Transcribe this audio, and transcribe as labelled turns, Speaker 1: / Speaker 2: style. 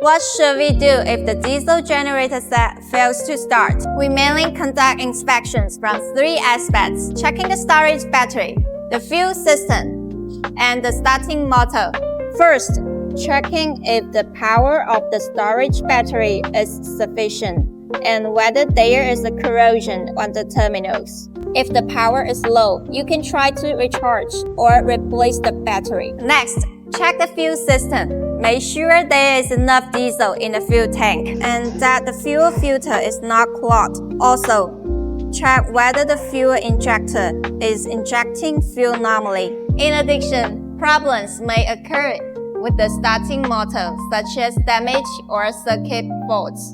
Speaker 1: What should we do if the diesel generator set fails to start? We mainly conduct inspections from 3 aspects: checking the storage battery, the fuel system, and the starting motor. First, checking if the power of the storage battery is sufficient and whether there is a corrosion on the terminals. If the power is low, you can try to recharge or replace the battery. Next, check the fuel system. Make sure there is enough diesel in the fuel tank and that the fuel filter is not clogged. Also, check whether the fuel injector is injecting fuel normally. In addition, problems may occur with the starting motor, such as damage or circuit faults.